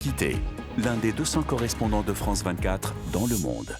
Quitté, l'un des 200 correspondants de France 24 dans le monde.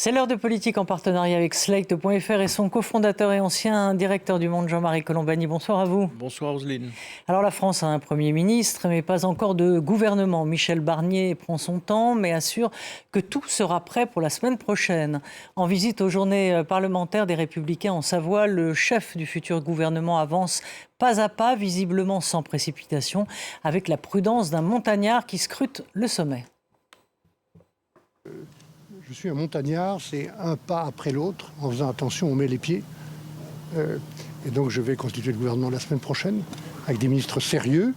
C'est l'heure de politique en partenariat avec Slate.fr et son cofondateur et ancien directeur du Monde, Jean-Marie Colombani. Bonsoir à vous. Bonsoir Roselyne. Alors la France a un Premier ministre, mais pas encore de gouvernement. Michel Barnier prend son temps, mais assure que tout sera prêt pour la semaine prochaine. En visite aux journées parlementaires des Républicains en Savoie, le chef du futur gouvernement avance pas à pas, visiblement sans précipitation, avec la prudence d'un montagnard qui scrute le sommet. Je suis un montagnard, c'est un pas après l'autre. En faisant attention, on met les pieds. Et donc je vais constituer le gouvernement la semaine prochaine, avec des ministres sérieux,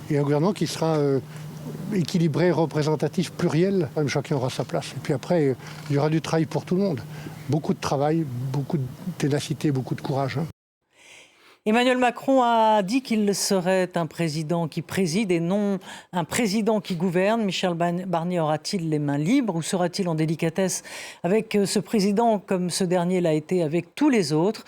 et un gouvernement qui sera équilibré, représentatif, pluriel. Chacun aura sa place. Et puis après, il y aura du travail pour tout le monde. Beaucoup de travail, beaucoup de ténacité, beaucoup de courage. Emmanuel Macron a dit qu'il serait un président qui préside et non un président qui gouverne. Michel Barnier aura-t-il les mains libres ou sera-t-il en délicatesse avec ce président comme ce dernier l'a été avec tous les autres ?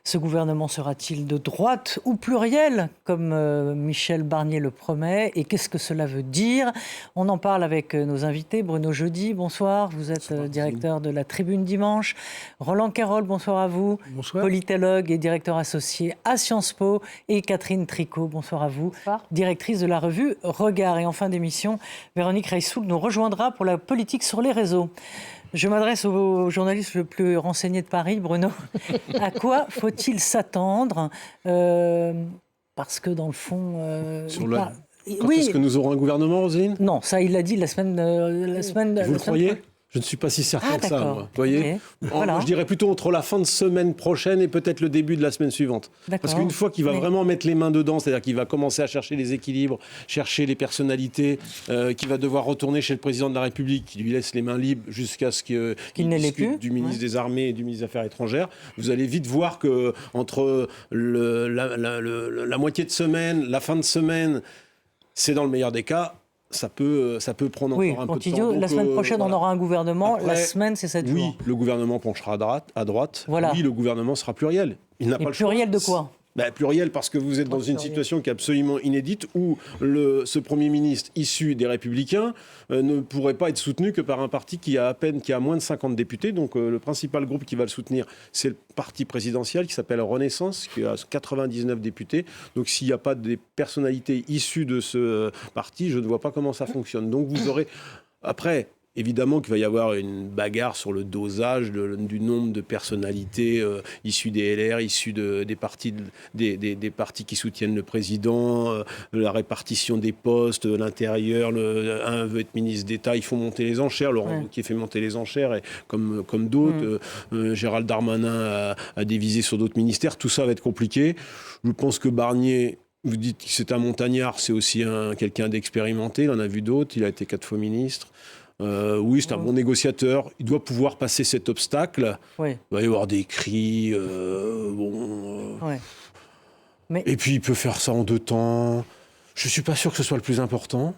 Ce gouvernement sera-t-il de droite ou pluriel, comme Michel Barnier le promet ? Et qu'est-ce que cela veut dire ? On en parle avec nos invités. Bruno Jeudi, bonsoir. Vous êtes directeur de la Tribune Dimanche. Roland Querol, bonsoir à vous. Bonsoir. Politologue et directeur associé à Sciences Po. Et Catherine Tricot, bonsoir à vous. Bonsoir. Directrice de la revue Regard. Et en fin d'émission, Véronique Reissoul nous rejoindra pour la politique sur les réseaux. Je m'adresse au journaliste le plus renseigné de Paris, Bruno. À quoi faut-il s'attendre parce que dans le fond... Est-ce que nous aurons un gouvernement, Roselyne ? Non, ça il l'a dit la semaine... Vous le croyez ? Je ne suis pas si certain que ça, moi. Vous voyez ? Okay. Voilà. Je dirais plutôt entre la fin de semaine prochaine et peut-être le début de la semaine suivante. D'accord. Parce qu'une fois qu'il va vraiment mettre les mains dedans, c'est-à-dire qu'il va commencer à chercher les équilibres, chercher les personnalités, qu'il va devoir retourner chez le président de la République, qui lui laisse les mains libres jusqu'à ce qu'il discute du ministre des Armées et du ministre des Affaires étrangères, vous allez vite voir que entre la moitié de semaine, la fin de semaine, c'est dans le meilleur des cas. Ça peut prendre encore un peu de temps. Donc, la semaine prochaine, on aura un gouvernement. Après, la semaine, c'est 7 jours. Oui, le gouvernement penchera à droite. Voilà. Oui, le gouvernement sera pluriel. Il n'a pas le choix. Pluriel de quoi ? Pluriel parce que vous êtes dans une situation qui est absolument inédite où ce Premier ministre issu des Républicains ne pourrait pas être soutenu que par un parti qui a moins de 50 députés. Donc le principal groupe qui va le soutenir, c'est le parti présidentiel qui s'appelle Renaissance, qui a 99 députés. Donc s'il n'y a pas des personnalités issues de ce parti, je ne vois pas comment ça fonctionne. Donc vous aurez... Après... Évidemment qu'il va y avoir une bagarre sur le dosage du nombre de personnalités issues des LR, issues des partis qui soutiennent le président, la répartition des postes, l'intérieur, un veut être ministre d'État, il faut monter les enchères, Laurent Wauquiez fait monter les enchères, et comme d'autres, Gérald Darmanin a dévisé sur d'autres ministères, tout ça va être compliqué. Je pense que Barnier... Vous dites que c'est un montagnard, c'est aussi quelqu'un d'expérimenté, il en a vu d'autres, il a été 4 fois ministre. Oui, c'est un bon négociateur. Il doit pouvoir passer cet obstacle. Il va y avoir des cris. Et puis, il peut faire ça en 2 temps. Je ne suis pas sûr que ce soit le plus important.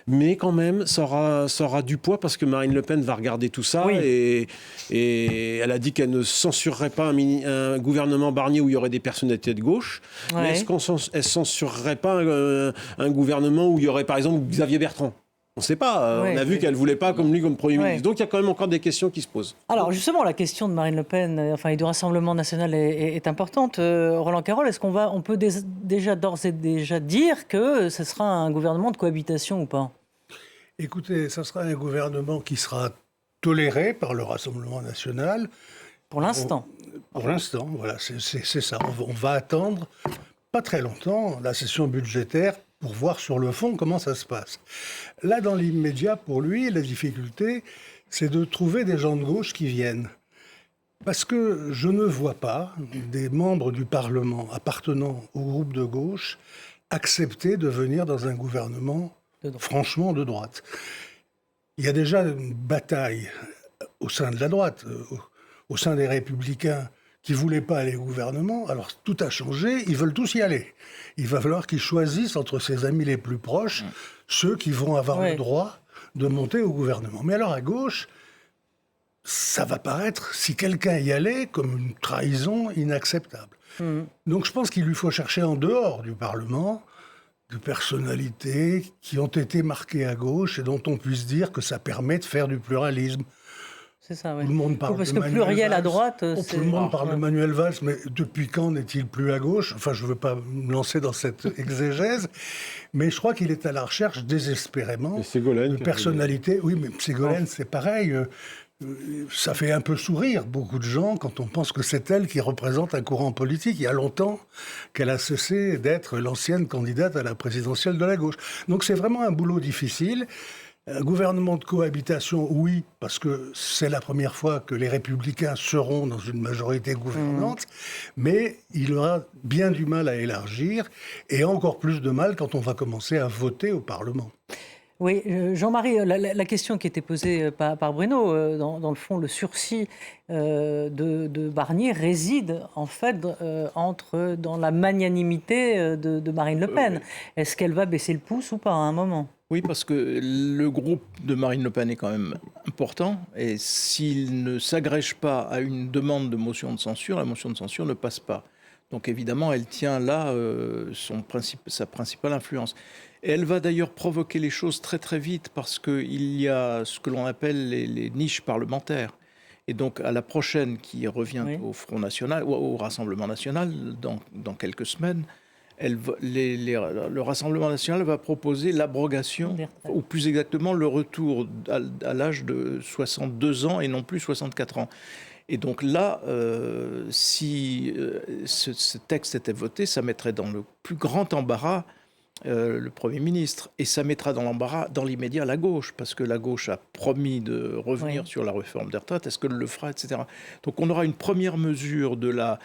Mais quand même, ça aura du poids parce que Marine Le Pen va regarder tout ça. Et elle a dit qu'elle ne censurerait pas un gouvernement Barnier où il y aurait des personnalités de gauche. Mais est-ce qu'elle ne censurerait pas un gouvernement où il y aurait, par exemple, Xavier Bertrand ? On ne sait pas. On a vu qu'elle ne voulait pas comme lui comme Premier ministre. Donc il y a quand même encore des questions qui se posent. Alors justement, la question de Marine Le Pen, et du Rassemblement national est importante. Roland Querol, est-ce qu'on peut d'ores et déjà dire que ce sera un gouvernement de cohabitation ou pas ? Écoutez, ce sera un gouvernement qui sera toléré par le Rassemblement national. Pour l'instant. Pour l'instant, voilà, c'est ça. On va attendre pas très longtemps la session budgétaire pour voir sur le fond comment ça se passe. Là, dans l'immédiat, pour lui, la difficulté, c'est de trouver des gens de gauche qui viennent. Parce que je ne vois pas des membres du Parlement appartenant au groupe de gauche accepter de venir dans un gouvernement franchement de droite. Il y a déjà une bataille au sein de la droite, au sein des Républicains, qui ne voulaient pas aller au gouvernement. Alors, tout a changé, ils veulent tous y aller. Il va falloir qu'ils choisissent entre ses amis les plus proches, ceux qui vont avoir le droit de monter au gouvernement. Mais alors, à gauche, ça va paraître, si quelqu'un y allait, comme une trahison inacceptable. Donc, je pense qu'il lui faut chercher en dehors du Parlement de personnalités qui ont été marquées à gauche et dont on puisse dire que ça permet de faire du pluralisme. C'est ça, oui. Tout le monde parle parce de que Manuel pluriel Valls. à droite, Tout le monde parle de Manuel Valls, mais depuis quand n'est-il plus à gauche ? Enfin, je ne veux pas me lancer dans cette exégèse, mais je crois qu'il est à la recherche désespérément de personnalités. Oui, mais Ségolène, c'est pareil. Ça fait un peu sourire beaucoup de gens quand on pense que c'est elle qui représente un courant politique. Il y a longtemps qu'elle a cessé d'être l'ancienne candidate à la présidentielle de la gauche. Donc c'est vraiment un boulot difficile. Un gouvernement de cohabitation, oui, parce que c'est la première fois que les Républicains seront dans une majorité gouvernante, mais il aura bien du mal à élargir, et encore plus de mal quand on va commencer à voter au Parlement. Oui, Jean-Marie, la question qui était posée par Bruno, dans le fond, le sursis de Barnier réside en fait dans la magnanimité de Marine Le Pen. Est-ce qu'elle va baisser le pouce ou pas à un moment ? Oui, parce que le groupe de Marine Le Pen est quand même important, et s'il ne s'agrège pas à une demande de motion de censure, la motion de censure ne passe pas. Donc évidemment, elle tient là sa principale influence. Et elle va d'ailleurs provoquer les choses très très vite, parce qu'il y a ce que l'on appelle les niches parlementaires. Et donc à la prochaine qui revient au Front National, ou au Rassemblement National, dans quelques semaines, le Rassemblement national va proposer l'abrogation, ou plus exactement le retour à l'âge de 62 ans et non plus 64 ans. Et donc là, si ce texte était voté, ça mettrait dans le plus grand embarras le Premier ministre. Et ça mettra dans l'embarras, dans l'immédiat, la gauche, parce que la gauche a promis de revenir sur la réforme des retraites. Est-ce qu'elle le fera, etc. Donc on aura une première mesure de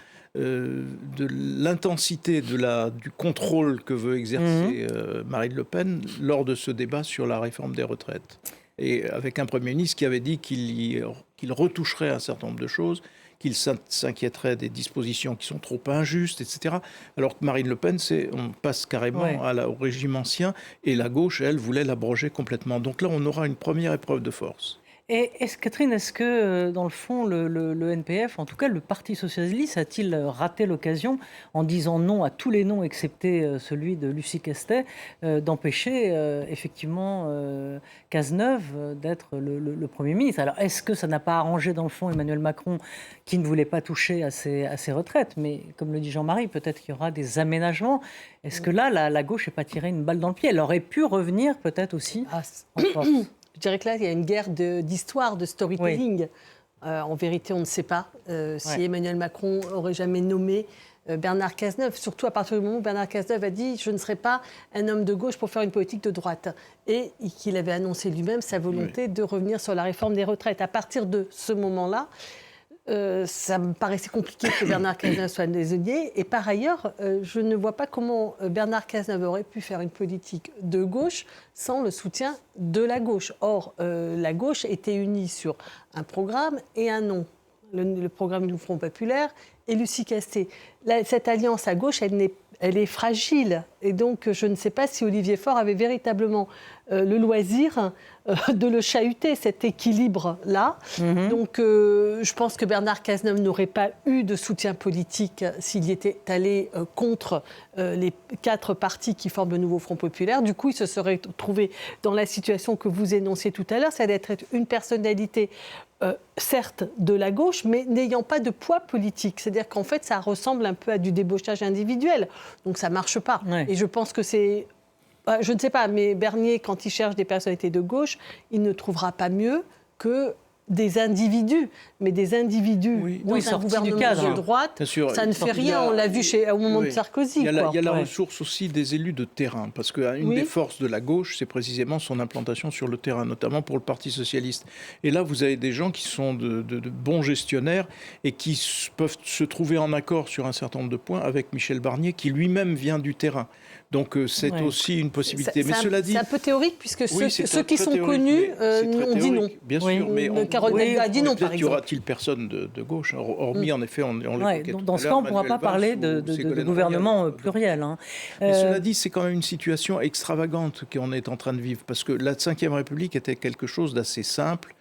l'intensité du contrôle que veut exercer Marine Le Pen lors de ce débat sur la réforme des retraites. Et avec un Premier ministre qui avait dit qu'il retoucherait un certain nombre de choses, qu'il s'inquiéterait des dispositions qui sont trop injustes, etc. Alors que Marine Le Pen, on passe carrément au régime ancien, et la gauche, elle, voulait l'abroger complètement. Donc là, on aura une première épreuve de force. Et Catherine, est-ce que, dans le fond, le NPF, en tout cas le Parti Socialiste, a-t-il raté l'occasion, en disant non à tous les noms, excepté celui de Lucie Castet, d'empêcher effectivement Cazeneuve d'être le Premier ministre ? Alors, est-ce que ça n'a pas arrangé, dans le fond, Emmanuel Macron, qui ne voulait pas toucher à ses retraites ? Mais, comme le dit Jean-Marie, peut-être qu'il y aura des aménagements. Est-ce que là, la gauche n'est pas tirée une balle dans le pied ? Elle aurait pu revenir, peut-être aussi, en force. Je dirais que là, il y a une guerre d'histoire, de storytelling. Oui. En vérité, on ne sait pas si Emmanuel Macron aurait jamais nommé Bernard Cazeneuve, surtout à partir du moment où Bernard Cazeneuve a dit « je ne serai pas un homme de gauche pour faire une politique de droite ». Et qu'il avait annoncé lui-même sa volonté de revenir sur la réforme des retraites. À partir de ce moment-là, ça me paraissait compliqué que Bernard Cazeneuve soit désigné. Et par ailleurs, je ne vois pas comment Bernard Cazeneuve aurait pu faire une politique de gauche sans le soutien de la gauche. Or, la gauche était unie sur un programme et un nom. Le programme du Front Populaire et Lucie Castet. Cette alliance à gauche, elle est fragile. Et donc, je ne sais pas si Olivier Faure avait véritablement le loisir de le chahuter, cet équilibre-là. Donc, je pense que Bernard Cazeneuve n'aurait pas eu de soutien politique s'il était allé contre les 4 partis qui forment le nouveau Front Populaire. Du coup, il se serait trouvé dans la situation que vous énonciez tout à l'heure, c'est d'être une personnalité certes de la gauche, mais n'ayant pas de poids politique. C'est-à-dire qu'en fait, ça ressemble un peu à du débauchage individuel. Donc ça ne marche pas. Ouais. Et je pense que c'est... Je ne sais pas, mais Bernier, quand il cherche des personnalités de gauche, il ne trouvera pas mieux que des individus. Mais des individus dans un gouvernement de droite, ça ne fait rien. On l'a vu au moment de Sarkozy. Il y a la ressource aussi des élus de terrain. Parce qu'une des forces de la gauche, c'est précisément son implantation sur le terrain, notamment pour le Parti Socialiste. Et là, vous avez des gens qui sont de bons gestionnaires et qui peuvent se trouver en accord sur un certain nombre de points avec Michel Barnier, qui lui-même vient du terrain. Donc c'est aussi une possibilité. Mais cela dit, c'est un peu théorique puisque oui, ceux qui très sont théorique, connus mais ont dit non. Bien Oui. sûr, mais Carole Delga a dit non, par peut-être y exemple. aura-t-il personne de gauche, hormis en effet, on l'évoquait tout dans à ce l'heure, cas, on ne pourra Manuel pas parler Valls de ou Ségolène gouvernement Royal. pluriel. Hein. Mais cela dit, c'est quand même une situation extravagante qu'on est en train de vivre, parce que la Ve République était quelque chose d'assez simple,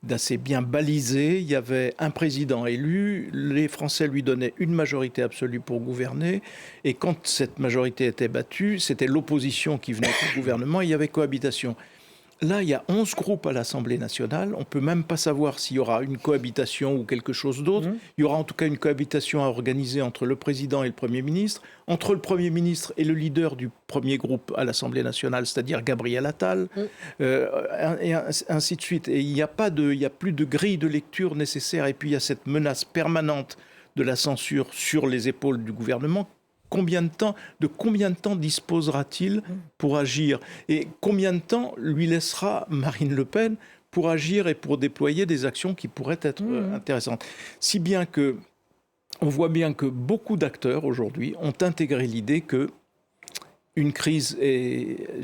d'assez bien balisé. Il y avait un président élu, les Français lui donnaient une majorité absolue pour gouverner, et quand cette majorité était battue, c'était l'opposition qui venait au gouvernement, et il y avait cohabitation. Là, il y a 11 groupes à l'Assemblée nationale. On ne peut même pas savoir s'il y aura une cohabitation ou quelque chose d'autre. Il y aura en tout cas une cohabitation à organiser entre le président et le Premier ministre, entre le Premier ministre et le leader du premier groupe à l'Assemblée nationale, c'est-à-dire Gabriel Attal, et ainsi de suite. Et il n'y a plus de grille de lecture nécessaire. Et puis il y a cette menace permanente de la censure sur les épaules du gouvernement. De combien de temps disposera-t-il pour agir? Et combien de temps lui laissera Marine Le Pen pour agir et pour déployer des actions qui pourraient être intéressantes? Si bien que on voit bien que beaucoup d'acteurs aujourd'hui ont intégré l'idée que une crise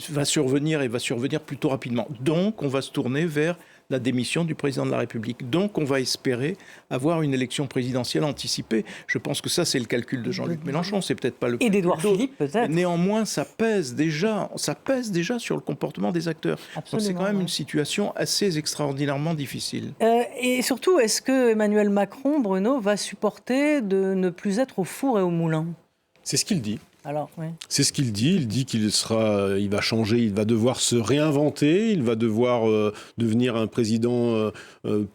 va survenir et va survenir plutôt rapidement. Donc on va se tourner vers la démission du président de la République. Donc on va espérer avoir une élection présidentielle anticipée. Je pense que ça, c'est le calcul de Jean-Luc Mélenchon. C'est peut-être pas le Et d'Édouard Philippe, peut-être. Néanmoins, ça pèse déjà sur le comportement des acteurs. Absolument, donc c'est quand même ouais. une situation assez extraordinairement difficile. Et surtout, est-ce que Emmanuel Macron, Bruno, va supporter de ne plus être au four et au moulin? C'est ce qu'il dit. Alors, oui. C'est ce qu'il dit. Il dit qu'il va changer, il va devoir se réinventer, il va devoir devenir un président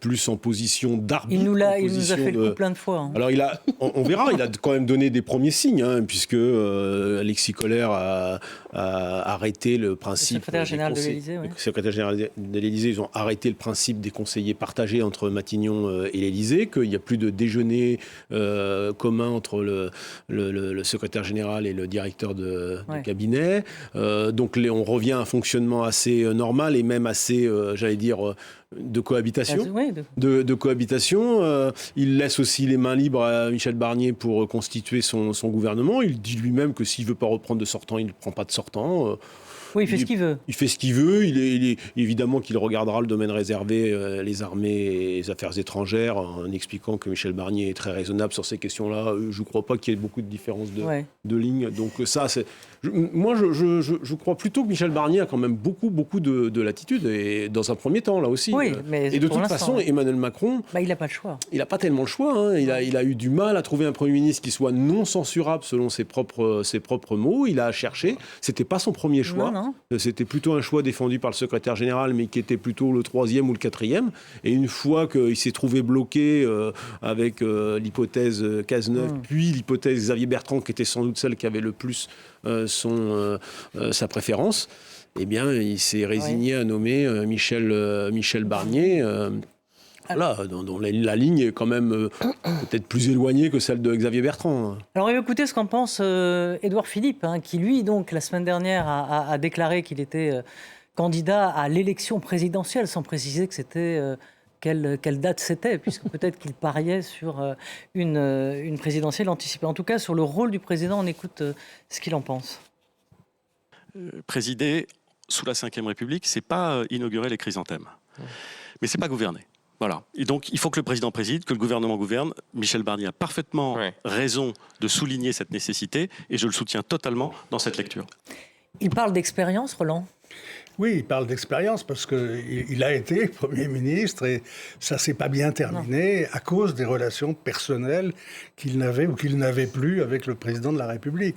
plus en position d'arbitre. Il nous a fait le coup plein de fois. Hein. Alors on verra, il a quand même donné des premiers signes, hein, puisque Alexis Kohler a arrêté le principe. Le secrétaire général de l'Élysée, oui. Le secrétaire général de l'Élysée, ils ont arrêté le principe des conseillers partagés entre Matignon et l'Élysée, qu'il n'y a plus de déjeuner commun entre le secrétaire général et le directeur de cabinet. Donc on revient à un fonctionnement assez normal et même assez, de cohabitation. De cohabitation. Il laisse aussi les mains libres à Michel Barnier pour constituer son gouvernement. Il dit lui-même que s'il ne veut pas reprendre de sortant, il ne prend pas de sortant. Oui, il fait ce qu'il veut. Il fait ce qu'il veut. Il est évidemment qu'il regardera le domaine réservé, les armées et les affaires étrangères, en expliquant que Michel Barnier est très raisonnable sur ces questions-là. Je ne crois pas qu'il y ait beaucoup de différences de ligne. Donc ça, c'est... Moi, je crois plutôt que Michel Barnier a quand même beaucoup de latitude, et dans un premier temps, là aussi. Oui, mais et de toute façon, Emmanuel Macron... il n'a pas le choix. Il n'a pas tellement le choix. Hein. Il a eu du mal à trouver un Premier ministre qui soit non censurable selon ses propres mots. Il a cherché. Ce n'était pas son premier choix. Non. C'était plutôt un choix défendu par le secrétaire général, mais qui était plutôt le 3e ou le 4e. Et une fois qu'il s'est trouvé bloqué avec l'hypothèse Cazeneuve, puis l'hypothèse Xavier Bertrand, qui était sans doute celle qui avait le plus sa préférence, eh bien, il s'est résigné à nommer Michel Barnier. Dont la ligne est quand même peut-être plus éloignée que celle de Xavier Bertrand. Alors, écoutez ce qu'en pense Édouard Philippe, qui lui, donc, la semaine dernière, a déclaré qu'il était candidat à l'élection présidentielle, sans préciser que c'était... Quelle date c'était, puisque peut-être qu'il pariait sur une présidentielle anticipée. En tout cas, sur le rôle du président, on écoute ce qu'il en pense. Présider sous la Ve République, c'est pas inaugurer les chrysanthèmes, mais c'est pas gouverner. Voilà. Et donc, il faut que le président préside, que le gouvernement gouverne. Michel Barnier a parfaitement raison de souligner cette nécessité, et je le soutiens totalement dans cette lecture. Il parle d'expérience, Roland ? Oui, il parle d'expérience parce qu'il a été Premier ministre et ça ne s'est pas bien terminé à cause des relations personnelles qu'il n'avait ou qu'il n'avait plus avec le président de la République.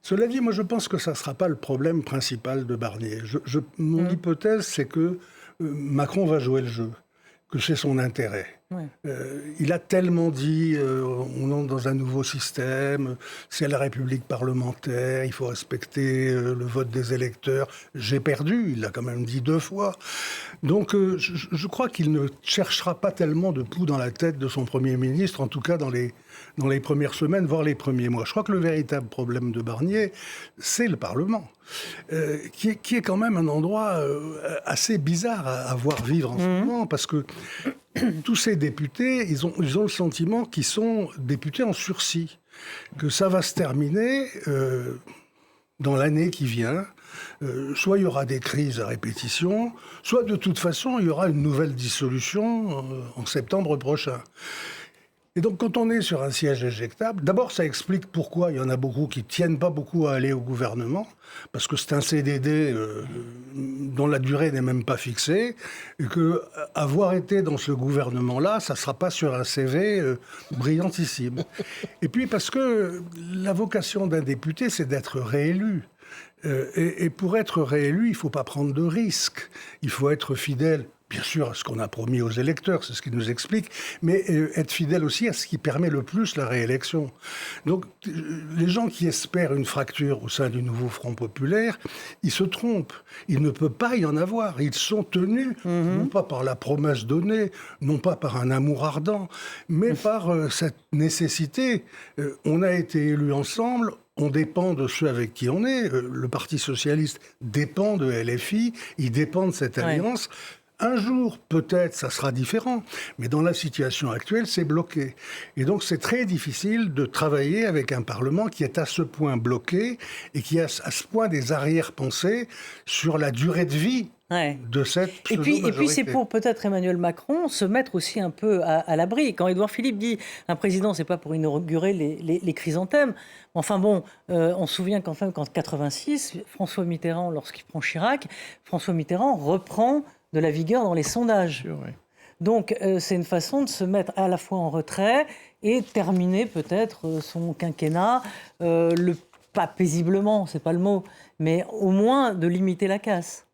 Cela dit, moi je pense que ça ne sera pas le problème principal de Barnier. Mon hypothèse, c'est que Macron va jouer le jeu, que c'est son intérêt. Il a tellement dit on entre dans un nouveau système, c'est la République parlementaire, il faut respecter le vote des électeurs. J'ai perdu, il l'a quand même dit 2 fois. Donc je crois qu'il ne cherchera pas tellement de poux dans la tête de son Premier ministre, en tout cas dans les premières semaines, voire les premiers mois. Je crois que le véritable problème de Barnier, c'est le Parlement, qui est quand même un endroit assez bizarre à voir vivre en ce moment, parce que tous ces députés, ils ont le sentiment qu'ils sont députés en sursis, que ça va se terminer dans l'année qui vient, soit il y aura des crises à répétition, soit de toute façon, il y aura une nouvelle dissolution en septembre prochain. Et donc, quand on est sur un siège éjectable, d'abord, ça explique pourquoi il y en a beaucoup qui ne tiennent pas beaucoup à aller au gouvernement, parce que c'est un CDD dont la durée n'est même pas fixée, et qu'avoir été dans ce gouvernement-là, ça ne sera pas sur un CV brillantissime. Et puis, parce que la vocation d'un député, c'est d'être réélu. Et pour être réélu, il ne faut pas prendre de risques. Il faut être fidèle, bien sûr, à ce qu'on a promis aux électeurs, c'est ce qui nous explique, mais être fidèle aussi à ce qui permet le plus la réélection. Donc, les gens qui espèrent une fracture au sein du nouveau Front populaire, ils se trompent. Il ne peut pas y en avoir. Ils sont tenus, non pas par la promesse donnée, non pas par un amour ardent, mais par cette nécessité. On a été élus ensemble. On dépend de ceux avec qui on est. Le Parti socialiste dépend de LFI, il dépend de cette alliance. Un jour, peut-être, ça sera différent, mais dans la situation actuelle, c'est bloqué. Et donc, c'est très difficile de travailler avec un Parlement qui est à ce point bloqué et qui a à ce point des arrière-pensées sur la durée de vie de cette pseudo-majorité. Et puis c'est pour peut-être Emmanuel Macron se mettre aussi un peu à l'abri. Quand Édouard Philippe dit un président, c'est pas pour inaugurer les chrysanthèmes. Enfin bon, on se souvient qu'en 86, François Mitterrand, lorsqu'il prend Chirac, François Mitterrand reprend de la vigueur dans les sondages. Donc c'est une façon de se mettre à la fois en retrait et terminer peut-être son quinquennat, pas paisiblement, c'est pas le mot, mais au moins de limiter la casse.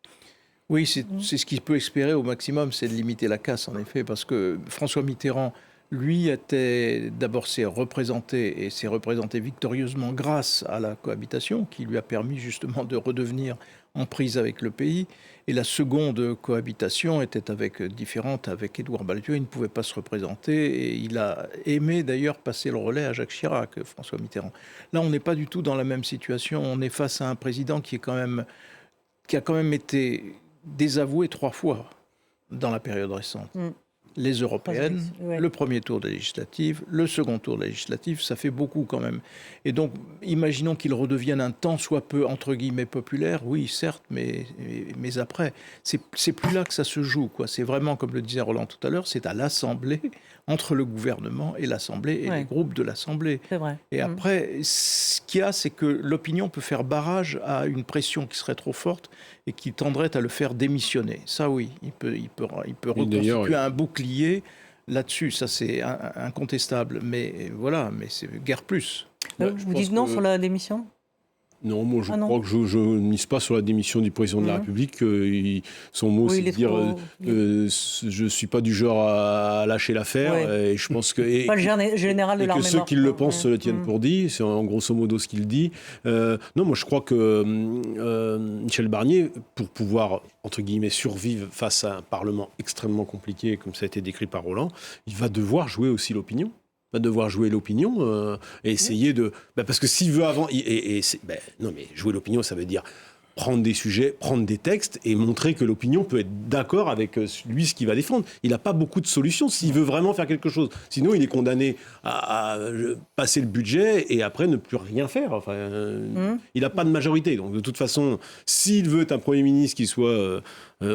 Oui, c'est ce qu'il peut espérer au maximum, c'est de limiter la casse, en effet, parce que François Mitterrand, lui, s'est représenté victorieusement grâce à la cohabitation, qui lui a permis justement de redevenir en prise avec le pays. Et la seconde cohabitation était différente avec Édouard Balladur. Il ne pouvait pas se représenter et il a aimé d'ailleurs passer le relais à Jacques Chirac, François Mitterrand. Là, on n'est pas du tout dans la même situation. On est face à un président qui a quand même été désavoué 3 fois dans la période récente. Les européennes, le premier tour des législatives, le second tour des législatives, ça fait beaucoup quand même. Et donc, imaginons qu'il redevienne un tant soit peu, entre guillemets, populaire. Oui, certes, mais après, c'est plus là que ça se joue, quoi. C'est vraiment, comme le disait Roland tout à l'heure, c'est à l'Assemblée, entre le gouvernement et l'Assemblée et les groupes de l'Assemblée. C'est vrai. Et après, ce qu'il y a, c'est que l'opinion peut faire barrage à une pression qui serait trop forte et qui tendrait à le faire démissionner. Ça, oui, il peut reconstituer un bouclier là-dessus. Ça, c'est incontestable. Mais voilà, mais c'est guère plus. Vous dites non sur la démission ? Non, moi je crois que je ne mise pas sur la démission du président de la République. Son mot, c'est de dire je ne suis pas du genre à lâcher l'affaire. Et je pense que, pas le général de l'armée. Et que ceux qui le pensent se le tiennent pour dit. C'est en grosso modo ce qu'il dit. Non, moi je crois que Michel Barnier, pour pouvoir, entre guillemets, survivre face à un Parlement extrêmement compliqué, comme ça a été décrit par Roland, il va devoir jouer aussi l'opinion. Et essayer de... parce que s'il veut avant... non, mais jouer l'opinion, ça veut dire prendre des sujets, prendre des textes et montrer que l'opinion peut être d'accord avec lui, ce qu'il va défendre. Il n'a pas beaucoup de solutions s'il veut vraiment faire quelque chose. Sinon, il est condamné à passer le budget et après ne plus rien faire. Enfin, il n'a pas de majorité. Donc, de toute façon, s'il veut être un Premier ministre qui soit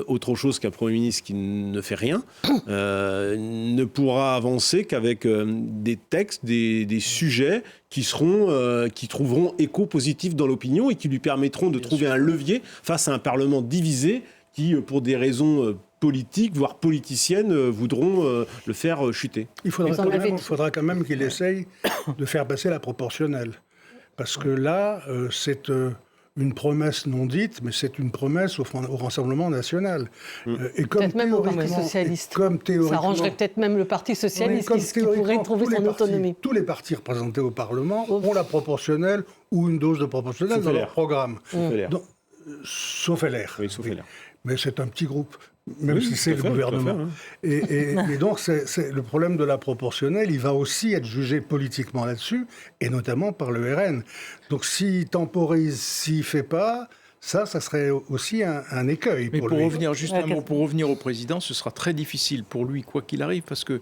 autre chose qu'un Premier ministre qui ne fait rien, ne pourra avancer qu'avec des textes, des sujets qui trouveront écho positif dans l'opinion et qui lui permettront de trouver un levier face à un Parlement divisé qui, pour des raisons politiques, voire politiciennes, voudront le faire chuter. Il faudra quand même qu'il essaye de faire passer la proportionnelle. Parce que là, c'est une promesse non dite, mais c'est une promesse au Rassemblement national. Et comme peut-être même au Parti socialiste. Ça arrangerait peut-être même le Parti socialiste qui pourrait trouver son autonomie. Tous les partis représentés au Parlement ont la proportionnelle ou une dose de proportionnelle dans leur programme. Sauf LR. Oui, sauf LR. Mais c'est un petit groupe, même si c'est le gouvernement. Et donc, c'est le problème de la proportionnelle, il va aussi être jugé politiquement là-dessus, et notamment par le RN. Donc, s'il temporise, s'il ne fait pas, ça serait aussi un écueil pour lui. Pour revenir au président, ce sera très difficile pour lui, quoi qu'il arrive, parce que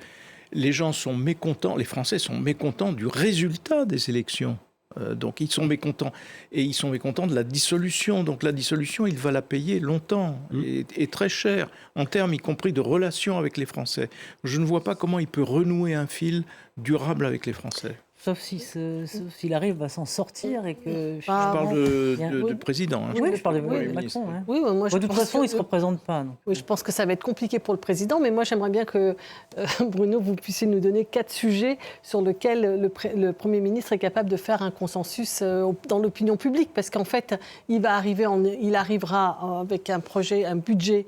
les gens sont mécontents, les Français sont mécontents du résultat des élections. Donc ils sont mécontents. Et ils sont mécontents de la dissolution. Donc la dissolution, il va la payer longtemps et très cher, en termes y compris de relations avec les Français. Je ne vois pas comment il peut renouer un fil durable avec les Français. Sauf s'il arrive à s'en sortir et que... Je parle de président. Hein. Oui, je parle de Macron. Hein. Oui, moi, de toute façon, il ne se représente pas. Donc. Oui, je pense que ça va être compliqué pour le président, mais moi, j'aimerais bien que, Bruno, vous puissiez nous donner 4 sujets sur lesquels le Premier ministre est capable de faire un consensus dans l'opinion publique, parce qu'en fait, il arrivera avec un budget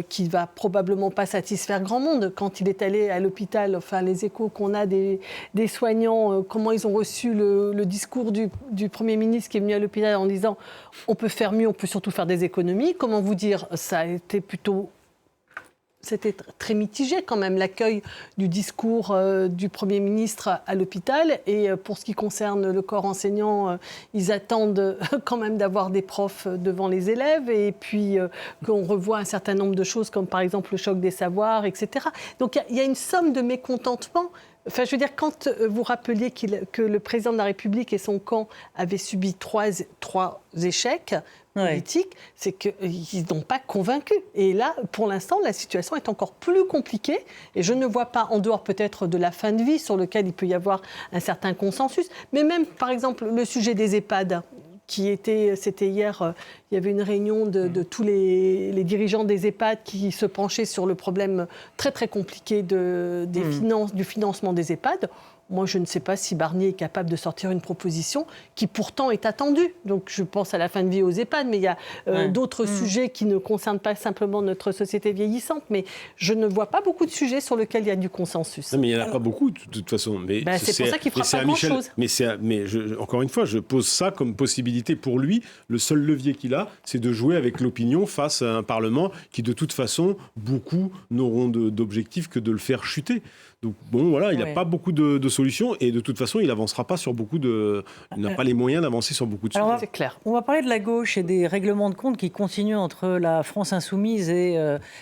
qui ne va probablement pas satisfaire grand monde. Quand il est allé à l'hôpital, enfin, les échos qu'on a des soignants... comment ils ont reçu le discours du Premier ministre qui est venu à l'hôpital en disant « on peut faire mieux, on peut surtout faire des économies ». Comment vous dire, ça a été c'était très mitigé quand même, l'accueil du discours du Premier ministre à l'hôpital. Et pour ce qui concerne le corps enseignant, ils attendent quand même d'avoir des profs devant les élèves et puis qu'on revoie un certain nombre de choses comme par exemple le choc des savoirs, etc. Donc il y a une somme de mécontentement. Enfin, je veux dire, quand vous rappeliez que le président de la République et son camp avaient subi trois échecs politiques, c'est qu'ils n'ont pas convaincu. Et là, pour l'instant, la situation est encore plus compliquée. Et je ne vois pas, en dehors peut-être de la fin de vie, sur lequel il peut y avoir un certain consensus, mais même, par exemple, le sujet des EHPAD, c'était hier, il y avait une réunion de tous les dirigeants des EHPAD qui se penchaient sur le problème très très compliqué du financement des EHPAD. Moi, je ne sais pas si Barnier est capable de sortir une proposition qui pourtant est attendue. Donc, je pense à la fin de vie aux EHPAD, mais il y a d'autres sujets qui ne concernent pas simplement notre société vieillissante. Mais je ne vois pas beaucoup de sujets sur lesquels il y a du consensus. Non, mais il n'y en a pas beaucoup, de toute façon. Mais c'est pour ça qu'il ne fera pas grand-chose. Encore une fois, je pose ça comme possibilité pour lui. Le seul levier qu'il a, c'est de jouer avec l'opinion face à un Parlement qui, de toute façon, beaucoup n'auront d'objectif que de le faire chuter. Donc bon, voilà, il n'a pas beaucoup de solutions et de toute façon, il n'avancera pas sur beaucoup de... Il n'a pas les moyens d'avancer sur beaucoup de sujets. C'est clair. On va parler de la gauche et des règlements de compte qui continuent entre la France insoumise et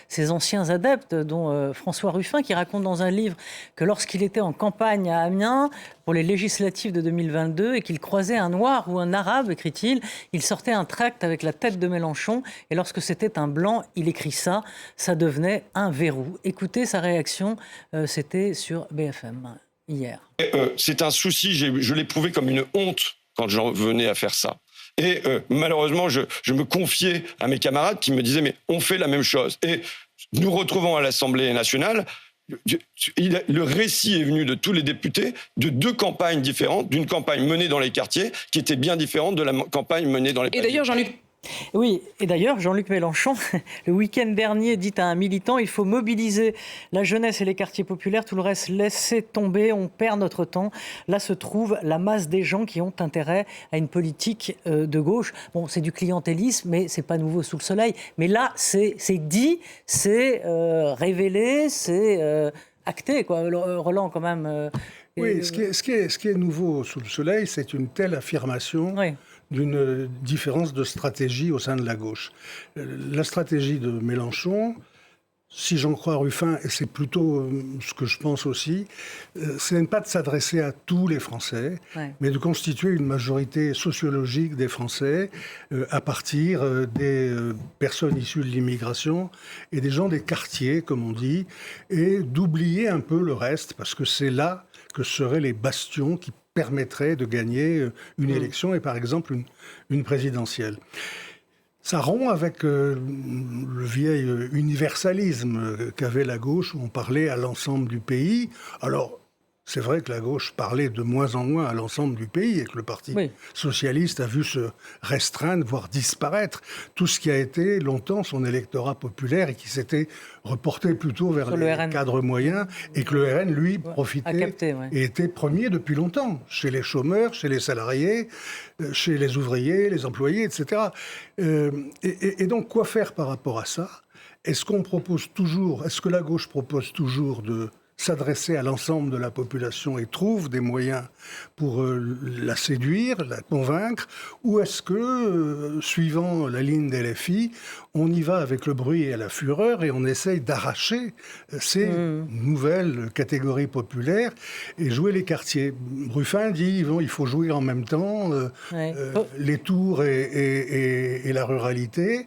ses anciens adeptes, dont François Ruffin, qui raconte dans un livre que lorsqu'il était en campagne à Amiens, pour les législatives de 2022, et qu'il croisait un noir ou un arabe, écrit-il, il sortait un tract avec la tête de Mélenchon, et lorsque c'était un blanc, il écrit ça devenait un verrou. Écoutez sa réaction, c'était sur BFM hier. C'est un souci, je l'ai prouvé comme une honte quand j'en venais à faire ça. Et malheureusement, je me confiais à mes camarades qui me disaient « mais on fait la même chose ». Et nous retrouvons à l'Assemblée nationale, le récit est venu de tous les députés de 2 campagnes différentes, d'une campagne menée dans les quartiers qui était bien différente de la campagne menée dans les pavillons. Et d'ailleurs, Jean-Luc Mélenchon, le week-end dernier, dit à un militant « Il faut mobiliser la jeunesse et les quartiers populaires, tout le reste, laissez tomber, on perd notre temps. » Là se trouve la masse des gens qui ont intérêt à une politique de gauche. Bon, c'est du clientélisme, mais c'est pas nouveau sous le soleil. Mais là, c'est dit, c'est révélé, c'est acté, quoi. Roland, quand même... Oui, ce qui est nouveau sous le soleil, c'est une telle affirmation... Oui. D'une différence de stratégie au sein de la gauche. La stratégie de Mélenchon, si j'en crois Ruffin, et c'est plutôt ce que je pense aussi, c'est pas de s'adresser à tous les Français, mais de constituer une majorité sociologique des Français à partir des personnes issues de l'immigration et des gens des quartiers, comme on dit, et d'oublier un peu le reste, parce que c'est là que seraient les bastions qui permettrait de gagner une élection et par exemple une présidentielle. Ça rompt avec le vieil universalisme qu'avait la gauche, où on parlait à l'ensemble du pays. Alors, c'est vrai que la gauche parlait de moins en moins à l'ensemble du pays et que le Parti socialiste a vu se restreindre, voire disparaître, tout ce qui a été longtemps son électorat populaire et qui s'était reporté plutôt vers les cadres moyens et que le RN, lui, profitait et était premier depuis longtemps, chez les chômeurs, chez les salariés, chez les ouvriers, les employés, etc. Et donc, quoi faire par rapport à ça ? Est-ce que la gauche propose toujours de s'adresser à l'ensemble de la population et trouve des moyens pour la séduire, la convaincre, ou est-ce que, suivant la ligne des LFI, on y va avec le bruit et la fureur et on essaye d'arracher ces nouvelles catégories populaires et jouer les quartiers. Ruffin dit il faut jouer en même temps les tours et la ruralité.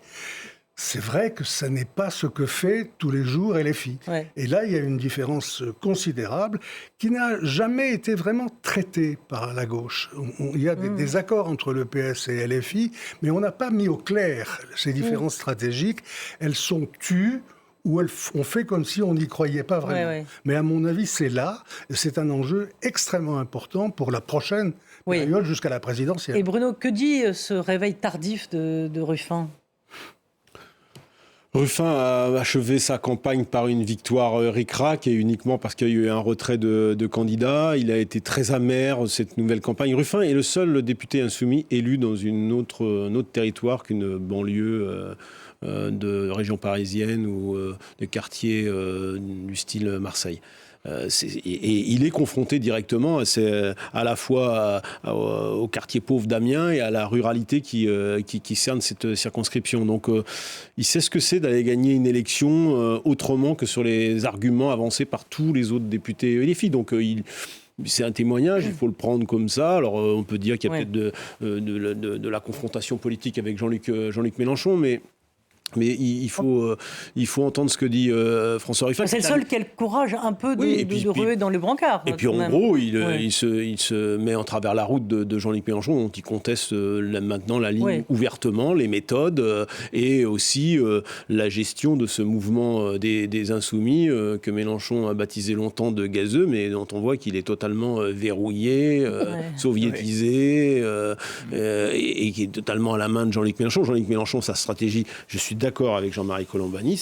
C'est vrai que ça n'est pas ce que fait tous les jours LFI. Ouais. Et là, il y a une différence considérable qui n'a jamais été vraiment traitée par la gauche. Il y a des accords entre le PS et LFI, mais on n'a pas mis au clair ces différences stratégiques. Elles sont tues ou on fait comme si on n'y croyait pas vraiment. Ouais. Mais à mon avis, c'est là, et c'est un enjeu extrêmement important pour la prochaine période jusqu'à la présidentielle. Et Bruno, que dit ce réveil tardif de Ruffin ? Ruffin a achevé sa campagne par une victoire ric-rac et uniquement parce qu'il y a eu un retrait de candidats. Il a été très amer, cette nouvelle campagne. Ruffin est le seul député insoumis élu dans un autre territoire qu'une banlieue de région parisienne ou de quartier du style Marseille. Et il est confronté directement à la fois au quartier pauvre d'Amiens et à la ruralité qui cerne cette circonscription. Donc il sait ce que c'est d'aller gagner une élection autrement que sur les arguments avancés par tous les autres députés LFI. Donc c'est un témoignage, il faut le prendre comme ça. Alors on peut dire qu'il y a peut-être de la confrontation politique avec Jean-Luc Mélenchon, mais il faut entendre ce que dit François Ruffin. C'est le seul qui a le courage un peu de ruer dans les brancards. Et puis en gros, il se met en travers la route de Jean-Luc Mélenchon, dont il conteste maintenant la ligne ouvertement, les méthodes et aussi la gestion de ce mouvement des Insoumis que Mélenchon a baptisé longtemps de gazeux, mais dont on voit qu'il est totalement verrouillé, soviétisé et qui est totalement à la main de Jean-Luc Mélenchon. Jean-Luc Mélenchon, sa stratégie, je suis d'accord avec Jean-Marie Colombani,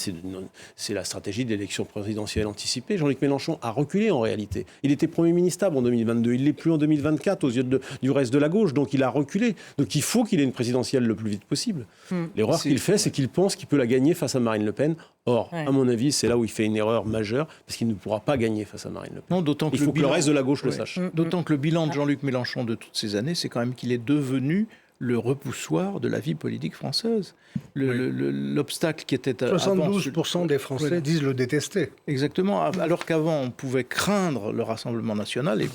c'est la stratégie de l'élection présidentielle anticipée. Jean-Luc Mélenchon a reculé en réalité. Il était Premier ministre en 2022, il ne l'est plus en 2024 aux yeux du reste de la gauche, donc il a reculé. Donc il faut qu'il ait une présidentielle le plus vite possible. L'erreur qu'il fait, c'est qu'il pense qu'il peut la gagner face à Marine Le Pen. Or, à mon avis, c'est là où il fait une erreur majeure, parce qu'il ne pourra pas gagner face à Marine Le Pen. Non, d'autant que il faut que le reste de la gauche le sache. D'autant que le bilan de Jean-Luc Mélenchon de toutes ces années, c'est quand même qu'il est devenu le repoussoir de la vie politique française. L'obstacle qui était 72% des Français disent le détester. Exactement. Alors qu'avant, on pouvait craindre le Rassemblement national, et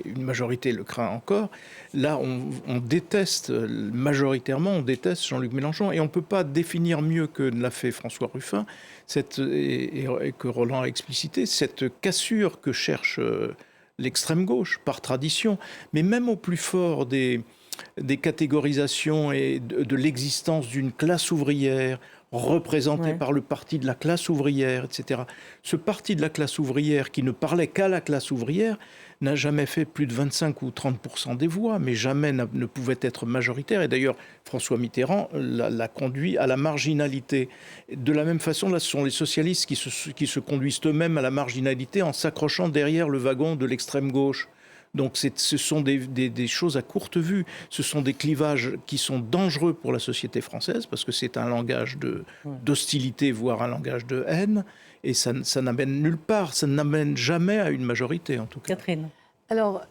une majorité le craint encore. Là, on déteste majoritairement, on déteste Jean-Luc Mélenchon. Et on ne peut pas définir mieux que l'a fait François Ruffin, et que Roland a explicité, cette cassure que cherche l'extrême gauche, par tradition. Mais même au plus fort des catégorisations et de l'existence d'une classe ouvrière représentée par le parti de la classe ouvrière, etc. Ce parti de la classe ouvrière qui ne parlait qu'à la classe ouvrière n'a jamais fait plus de 25 ou 30% des voix, mais jamais ne pouvait être majoritaire. Et d'ailleurs, François Mitterrand l'a conduit à la marginalité. De la même façon, là, ce sont les socialistes qui se conduisent eux-mêmes à la marginalité en s'accrochant derrière le wagon de l'extrême gauche. Donc ce sont des choses à courte vue. Ce sont des clivages qui sont dangereux pour la société française parce que c'est un langage d'hostilité, voire un langage de haine. Et ça n'amène nulle part. Ça n'amène jamais à une majorité, en tout cas. Catherine. Alors,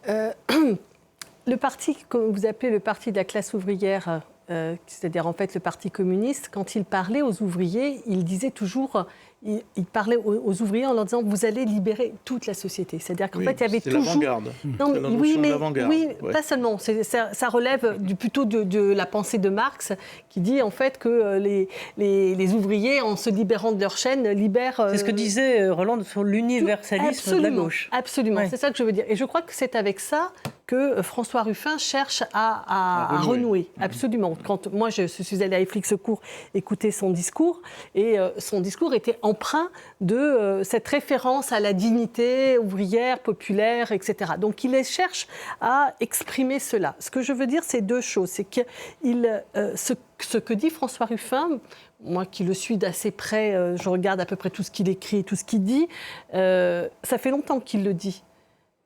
le parti que vous appelez le parti de la classe ouvrière, c'est-à-dire en fait le parti communiste, quand il parlait aux ouvriers, il disait toujours... Il parlait aux ouvriers en leur disant « vous allez libérer toute la société ». C'est-à-dire qu'en fait, il y avait toujours... l'avant-garde. Non, pas seulement. Ça relève plutôt de la pensée de Marx, qui dit en fait que les ouvriers, en se libérant de leur chaîne, libèrent... C'est ce que disait Roland sur l'universalisme de la gauche. Absolument, c'est ça que je veux dire. Et je crois que c'est avec ça que François Ruffin cherche à renouer. Absolument. Quand moi, je suis allée à Iflix Secours écouter son discours, et son discours était empreint de cette référence à la dignité ouvrière, populaire, etc. Donc il cherche à exprimer cela. Ce que je veux dire, c'est deux choses. C'est que ce que dit François Ruffin, moi qui le suis d'assez près, je regarde à peu près tout ce qu'il écrit, tout ce qu'il dit, ça fait longtemps qu'il le dit.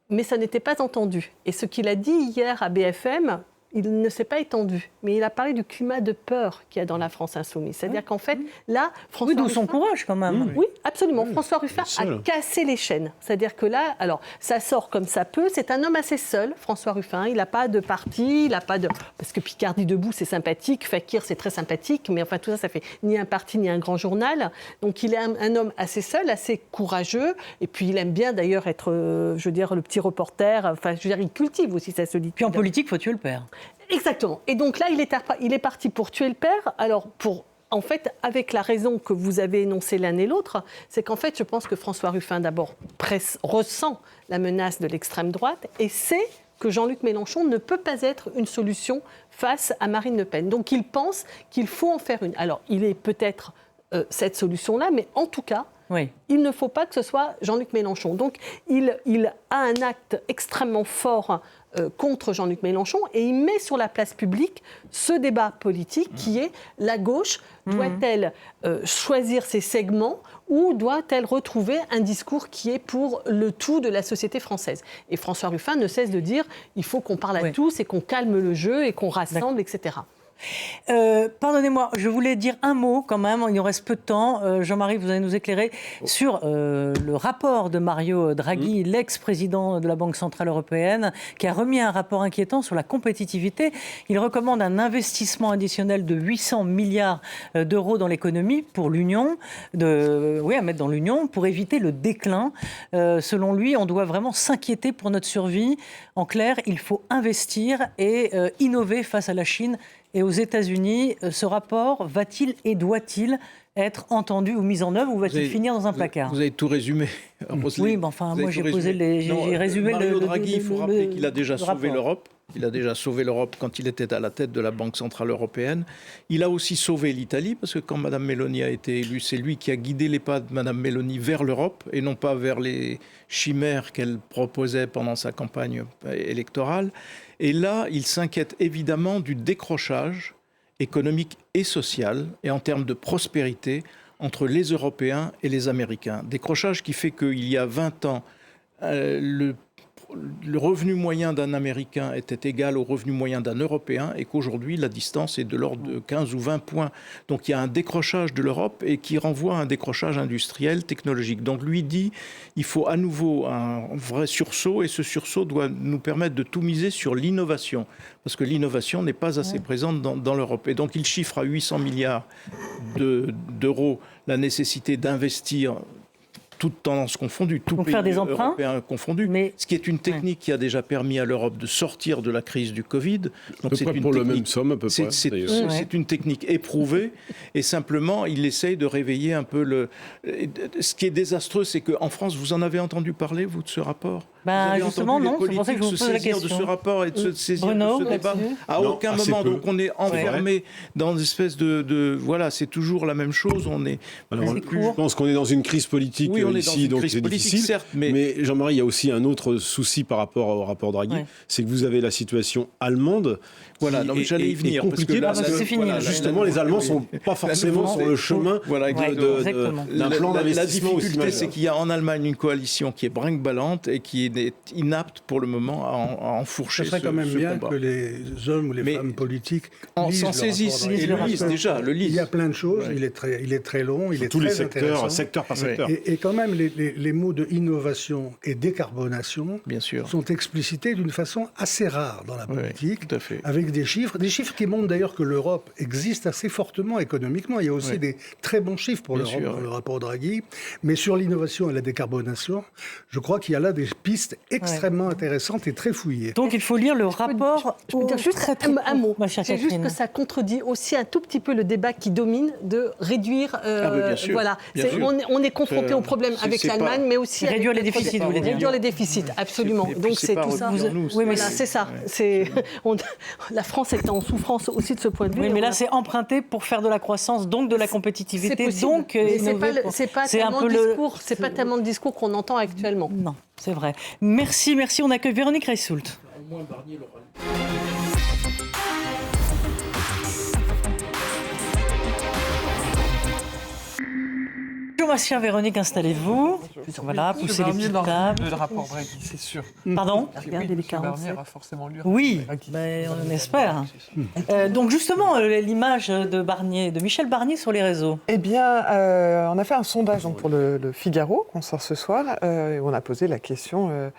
Mais ça n'était pas entendu. Et ce qu'il a dit hier à BFM, il ne s'est pas étendu. Mais il a parlé du climat de peur qu'il y a dans la France insoumise. C'est-à-dire qu'en fait, là, François Ruffin... Oui, d'où son courage, quand même. Oui, Absolument. François Ruffin a cassé les chaînes. C'est-à-dire que là, alors, ça sort comme ça peut. C'est un homme assez seul, François Ruffin. Il n'a pas de parti, il n'a pas de... Parce que Picardie debout, c'est sympathique. Fakir, c'est très sympathique. Mais enfin, tout ça, ça fait ni un parti, ni un grand journal. Donc, il est un homme assez seul, assez courageux. Et puis, il aime bien, d'ailleurs, être, je veux dire, le petit reporter. Enfin, je veux dire, il cultive aussi sa solitude. Puis en politique, il faut tuer le père. Exactement. Et donc là, il est parti pour tuer le père. Alors, en fait, avec la raison que vous avez énoncée l'un et l'autre, c'est qu'en fait, je pense que François Ruffin, d'abord, ressent la menace de l'extrême droite et sait que Jean-Luc Mélenchon ne peut pas être une solution face à Marine Le Pen. Donc, il pense qu'il faut en faire une. Alors, il est peut-être cette solution-là, mais en tout cas, il ne faut pas que ce soit Jean-Luc Mélenchon. Donc, il a un acte extrêmement fort contre Jean-Luc Mélenchon et il met sur la place publique ce débat politique qui est la gauche doit-elle choisir ses segments ou doit-elle retrouver un discours qui est pour le tout de la société française. Et François Ruffin ne cesse de dire il faut qu'on parle à tous et qu'on calme le jeu et qu'on rassemble, etc. Pardonnez-moi, je voulais dire un mot quand même, il nous reste peu de temps. Jean-Marie, vous allez nous éclairer sur le rapport de Mario Draghi, l'ex-président de la Banque Centrale Européenne, qui a remis un rapport inquiétant sur la compétitivité. Il recommande un investissement additionnel de 800 milliards d'euros dans l'économie pour l'Union, à mettre dans l'Union, pour éviter le déclin. Selon lui, on doit vraiment s'inquiéter pour notre survie. En clair, il faut investir et innover face à la Chine et aux États-Unis. Ce rapport va-t-il et doit-il être entendu ou mis en œuvre ou va-t-il finir dans un placard ? Vous avez tout résumé. Oui, mais enfin, moi j'ai résumé Mario Draghi, il faut rappeler qu'il a déjà sauvé rapport. l'Europe. Il a déjà sauvé l'Europe quand il était à la tête de la Banque Centrale Européenne. Il a aussi sauvé l'Italie, parce que quand Mme Meloni a été élue, c'est lui qui a guidé les pas de Mme Meloni vers l'Europe, et non pas vers les chimères qu'elle proposait pendant sa campagne électorale. Et là, il s'inquiète évidemment du décrochage économique et social, et en termes de prospérité, entre les Européens et les Américains. Décrochage qui fait qu'il y a 20 ans, le revenu moyen d'un Américain était égal au revenu moyen d'un Européen et qu'aujourd'hui, la distance est de l'ordre de 15 ou 20 points. Donc il y a un décrochage de l'Europe et qui renvoie à un décrochage industriel, technologique. Donc lui dit, il faut à nouveau un vrai sursaut et ce sursaut doit nous permettre de tout miser sur l'innovation. Parce que l'innovation n'est pas assez présente dans l'Europe. Et donc il chiffre à 800 milliards d'euros la nécessité d'investir toutes tendances confondues, tout pays européen confondu, ce qui est une technique qui a déjà permis à l'Europe de sortir de la crise du Covid. Donc c'est pour la même somme, à peu près. C'est une technique éprouvée et simplement, il essaye de réveiller un peu Ce qui est désastreux, c'est qu'en France, vous en avez entendu parler, vous, de ce rapport ? Justement, non, c'est pour ça que je vous pose la question. De ce rapport et de se saisir de ce débat. À aucun moment, donc on est enfermé dans une espèce de... Voilà, c'est toujours la même chose. Je pense qu'on est dans une crise politique ici, donc c'est difficile. Certes, mais Jean-Marie, il y a aussi un autre souci par rapport au rapport Draghi, c'est que vous avez la situation allemande. Voilà, donc j'allais y venir. Compliquée parce que justement, les Allemands ne sont pas forcément sur le chemin d'un plan d'investissement. La difficulté, c'est qu'il y a en Allemagne une coalition qui est brinque-ballante et qui est inapte pour le moment à enfourcher ce combat. Ce serait quand même bien que les hommes ou les femmes politiques s'en saisissent et le lisent déjà. Il y a plein de choses, il est très long, il est tous très les secteurs, intéressant. secteur par secteur. Et quand même, les mots de innovation et décarbonation sont explicités d'une façon assez rare dans la politique, avec des chiffres qui montrent d'ailleurs que l'Europe existe assez fortement économiquement. Il y a aussi des très bons chiffres pour l'Europe dans le rapport Draghi. Mais sur l'innovation et la décarbonation, je crois qu'il y a là des pistes extrêmement intéressantes et très fouillées. Donc il faut lire le rapport. Je peux dire juste un mot. C'est juste que ça contredit aussi un tout petit peu le débat qui domine de réduire. Voilà. On est confronté au problème avec l'Allemagne, mais aussi réduire les déficits. Réduire les déficits, absolument. Donc c'est tout ça. Oui, mais c'est ça. La France est en souffrance aussi de ce point de vue. Oui, mais là c'est emprunté pour faire de la croissance, donc de la compétitivité, donc c'est pas tellement de discours qu'on entend actuellement. Non, c'est vrai. Merci. On accueille Véronique Reissoult. Massien, Véronique, installez-vous. Voilà, poussez les petites tables. Le rapport Draghi, c'est sûr. Pardon ? Regardez les 47. Barnier va forcément lire. Oui, ben, on espère. Donc justement, l'image de Barnier, de Michel Barnier sur les réseaux. Eh bien, on a fait un sondage donc, pour le Figaro, qu'on sort ce soir, et on a posé la question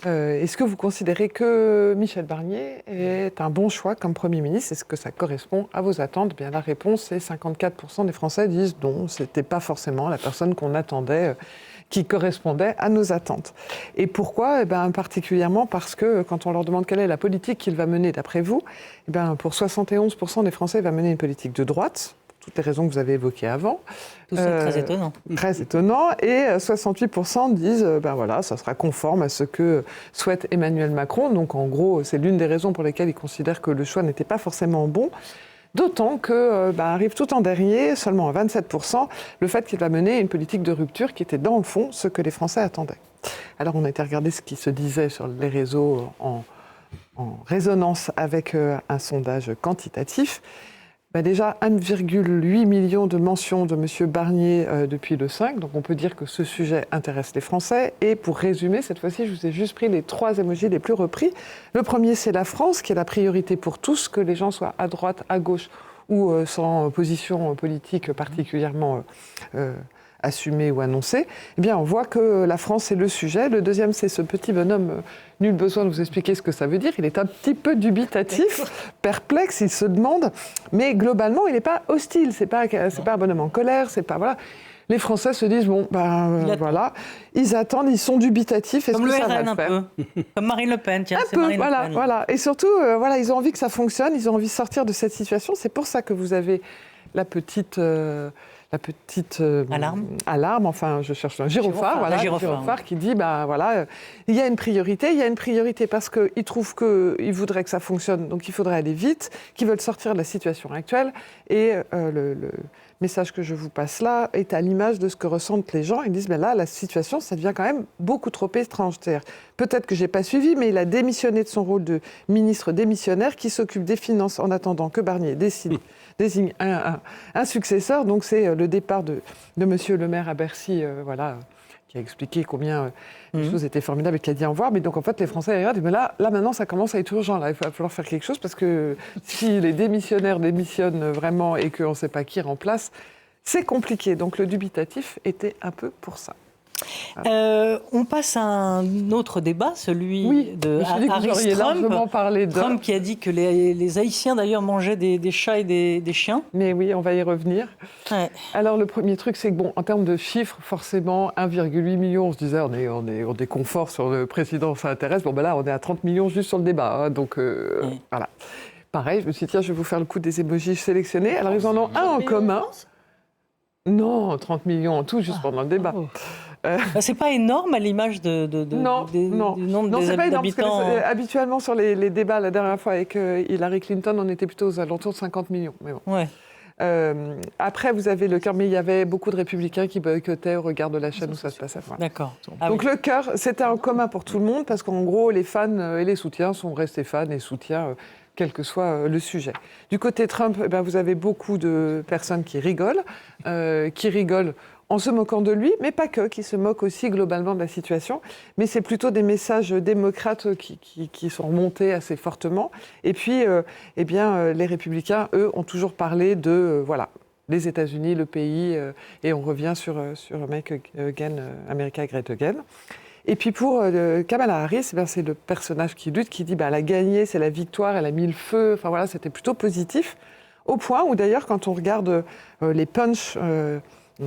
est-ce que vous considérez que Michel Barnier est un bon choix comme Premier ministre ? Est-ce que ça correspond à vos attentes ? Bien, la réponse est 54% des Français disent non, c'était pas forcément la personne qu'on attendait, qui correspondait à nos attentes. Et pourquoi ? Particulièrement parce que quand on leur demande quelle est la politique qu'il va mener d'après vous, pour 71% des Français, il va mener une politique de droite, pour toutes les raisons que vous avez évoquées avant. C'est très étonnant. Très étonnant. Et 68% disent, ça sera conforme à ce que souhaite Emmanuel Macron. Donc en gros, c'est l'une des raisons pour lesquelles ils considèrent que le choix n'était pas forcément bon. D'autant que arrive tout en dernier, seulement à 27%, le fait qu'il va mener une politique de rupture qui était dans le fond ce que les Français attendaient. Alors on a été regarder ce qui se disait sur les réseaux en résonance avec un sondage quantitatif. Déjà 1,8 million de mentions de M. Barnier depuis le 5, donc on peut dire que ce sujet intéresse les Français. Et pour résumer, cette fois-ci, je vous ai juste pris les 3 émojis les plus repris. Le premier, c'est la France, qui est la priorité pour tous, que les gens soient à droite, à gauche ou sans position politique particulièrement assumée ou annoncée. Eh bien, on voit que la France est le sujet. Le deuxième, c'est ce petit bonhomme, nul besoin de vous expliquer ce que ça veut dire. Il est un petit peu dubitatif, perplexe, il se demande, mais globalement, il n'est pas hostile. C'est pas un bonhomme en colère, c'est pas... Voilà. Les Français se disent, voilà, ils attendent, ils sont dubitatifs, est-ce comme que ça RN va le faire ? Un peu, comme Marine Le Pen, tiens, c'est Marine Le Pen. Voilà. Et surtout, ils ont envie que ça fonctionne, ils ont envie de sortir de cette situation. C'est pour ça que vous avez la petite alarme, enfin je cherche un gyrophare qui dit il y a une priorité parce qu'ils trouvent qu'ils voudraient que ça fonctionne, donc il faudrait aller vite, qu'ils veulent sortir de la situation actuelle et le message que je vous passe là est à l'image de ce que ressentent les gens. Ils disent là la situation ça devient quand même beaucoup trop étrange. Peut-être que j'ai pas suivi, mais il a démissionné de son rôle de ministre démissionnaire qui s'occupe des finances en attendant que Barnier désigne un successeur. Donc c'est le départ de M. Le Maire à Bercy, qui a expliqué combien les choses étaient formidables et qui a dit au revoir. Mais donc en fait les Français regardent, mais là maintenant ça commence à être urgent. Là, il va falloir faire quelque chose parce que si les démissionnaires démissionnent vraiment et qu'on ne sait pas qui remplace, c'est compliqué. Donc le dubitatif était un peu pour ça. On passe à un autre débat, celui de Harris Trump qui a dit que les Haïtiens d'ailleurs mangeaient des chats et des chiens. Mais oui, on va y revenir. Ouais. Alors le premier truc, c'est que en termes de chiffres, forcément 1,8 million, on se disait on est confort sur le président, ça intéresse. Là, on est à 30 millions juste sur le débat. Voilà. Pareil, je me suis dit, tiens, je vais vous faire le coup des émojis sélectionnés. Alors ils en ont un en commun. Non, 30 millions en tout, juste pendant le débat. C'est pas énorme à l'image du nombre d'habitants. Habituellement, sur les débats, la dernière fois avec Hillary Clinton, on était plutôt aux alentours de 50 millions. Mais bon. Ouais. Après, vous avez le cœur, mais il y avait beaucoup de républicains qui boycottaient au regard de la chaîne où ça se passait. Voilà. D'accord. Donc le cœur, c'était en commun pour tout le monde, parce qu'en gros, les fans et les soutiens sont restés fans et soutiens, quel que soit le sujet. Du côté Trump, vous avez beaucoup de personnes qui rigolent en se moquant de lui, mais pas que, qui se moquent aussi globalement de la situation. Mais c'est plutôt des messages démocrates qui sont remontés assez fortement. Et puis, les républicains, eux, ont toujours parlé de, les États-Unis, le pays, et on revient sur Make America Great Again. Et puis pour Kamala Harris, c'est le personnage qui lutte, qui dit elle a gagné, c'est la victoire, elle a mis le feu. Enfin voilà, c'était plutôt positif. Au point où d'ailleurs, quand on regarde les punchs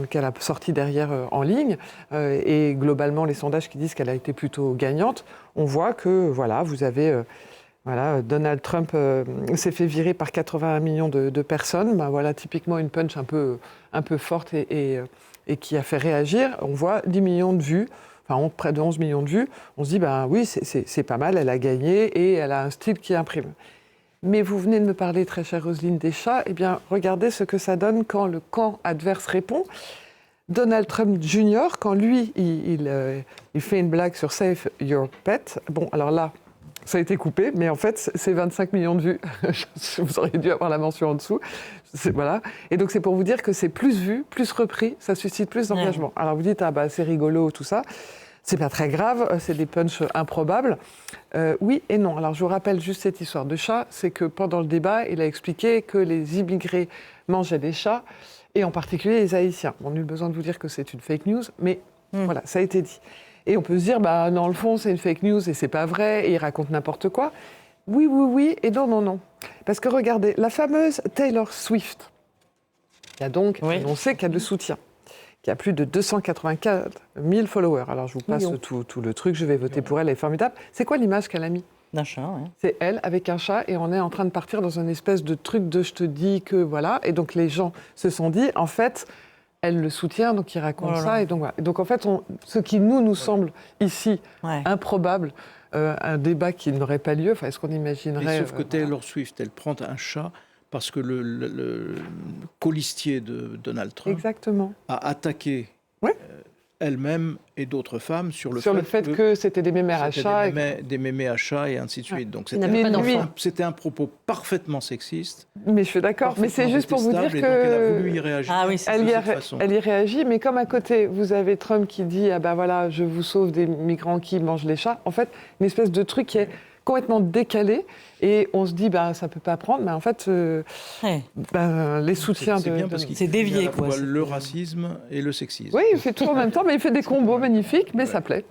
qu'elle a sortis derrière en ligne, et globalement les sondages qui disent qu'elle a été plutôt gagnante, on voit que vous avez Donald Trump s'est fait virer par 81 millions de personnes. Typiquement une punch un peu forte et qui a fait réagir. On voit 10 millions de vues. Près de 11 millions de vues, on se dit, oui, c'est pas mal, elle a gagné et elle a un style qui imprime. Mais vous venez de me parler, très chère Roselyne, des chats, regardez ce que ça donne quand le camp adverse répond. Donald Trump Jr., quand lui, il fait une blague sur Save Your Pet, alors là, ça a été coupé, mais en fait, c'est 25 millions de vues. Vous auriez dû avoir la mention en dessous. Voilà. Et donc c'est pour vous dire que c'est plus vu, plus repris, ça suscite plus d'engagement. Ouais. Alors vous dites, c'est rigolo, tout ça. C'est pas très grave, c'est des punchs improbables. Oui et non. Alors je vous rappelle juste cette histoire de chat, c'est que pendant le débat, il a expliqué que les immigrés mangeaient des chats, et en particulier les Haïtiens. Bon, nul besoin de vous dire que c'est une fake news, mais voilà, ça a été dit. Et on peut se dire, dans le fond, c'est une fake news et c'est pas vrai, et il raconte n'importe quoi. Oui, et non. Parce que regardez, la fameuse Taylor Swift, qui a donc annoncé qu'elle le soutient, qui a plus de 284 000 followers. Alors je vous passe tout le truc, je vais voter pour elle, elle est formidable. C'est quoi l'image qu'elle a mis ? D'un chat, oui. C'est elle avec un chat, et on est en train de partir dans une espèce de truc de je te dis que voilà. Et donc les gens se sont dit, en fait, elle le soutient, donc il raconte ça. Et donc, voilà. Et donc en fait, ce qui nous semble ici improbable, un débat qui n'aurait pas lieu, est-ce qu'on imaginerait... Sauf que Taylor Swift, elle prend un chat parce que le colistier de Donald Trump a attaqué elle-même et d'autres femmes sur le fait que c'était des mémères à chat. Des mémés à chat et ainsi de suite. Donc c'était un propos parfaitement sexiste. Mais je suis d'accord, mais c'est juste pour vous dire que... Donc elle a voulu y réagir de cette façon. Elle y réagit, mais comme à côté, vous avez Trump qui dit « voilà, je vous sauve des migrants qui mangent les chats », en fait, une espèce de truc qui est complètement décalé, et on se dit ça peut pas prendre, mais en fait les soutiens c'est dévié, quoi. Le racisme et le sexisme. Oui, il fait tout en même temps, mais il fait des combos magnifiques, mais ça plaît.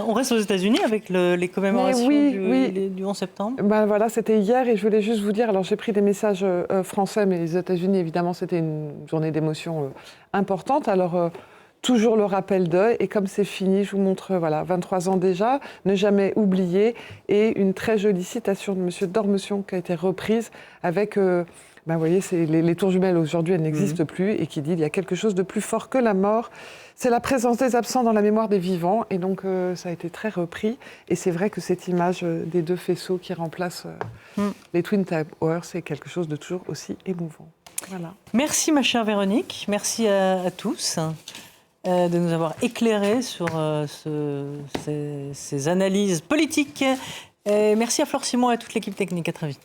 On reste aux États-Unis avec les commémorations du 11 septembre. Voilà, c'était hier, et je voulais juste vous dire, alors j'ai pris des messages français, mais les États-Unis, évidemment, c'était une journée d'émotion importante. Alors toujours le rappel d'eux, et comme c'est fini, je vous montre, 23 ans déjà, ne jamais oublier, et une très jolie citation de M. Dormession qui a été reprise avec, vous voyez, les tours jumelles aujourd'hui, elles n'existent plus, et qui dit « il y a quelque chose de plus fort que la mort, c'est la présence des absents dans la mémoire des vivants », et donc ça a été très repris, et c'est vrai que cette image des deux faisceaux qui remplacent les Twin Towers, c'est quelque chose de toujours aussi émouvant. Voilà. Merci ma chère Véronique, merci à tous de nous avoir éclairés sur ces analyses politiques. Et merci à Flore Simon et à toute l'équipe technique. À très vite.